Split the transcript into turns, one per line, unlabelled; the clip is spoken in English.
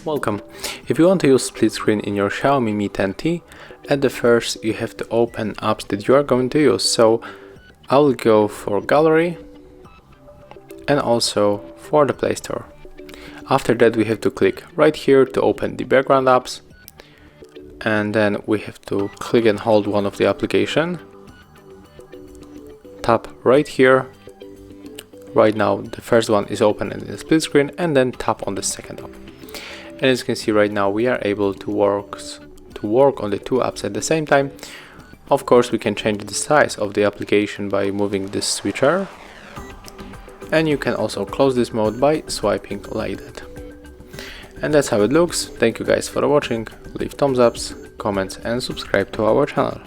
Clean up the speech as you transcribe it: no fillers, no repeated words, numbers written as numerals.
Welcome. If you want to use split screen in your XIAOMI Mi 10T, at the first you have to open apps that you are going to use. So I will go for Gallery and also for the Play Store. After that we have to click right here to open the background apps, and then we have to click and hold one of the application. Tap right here. Right now the first one is open in the split screen, and then tap on the second app. And as you can see right now, we are able to work on the two apps at the same time. Of course, we can change the size of the application by moving this switcher. And you can also close this mode by swiping like that. And that's how it looks. Thank you guys for watching. Leave thumbs ups, comments and subscribe to our channel.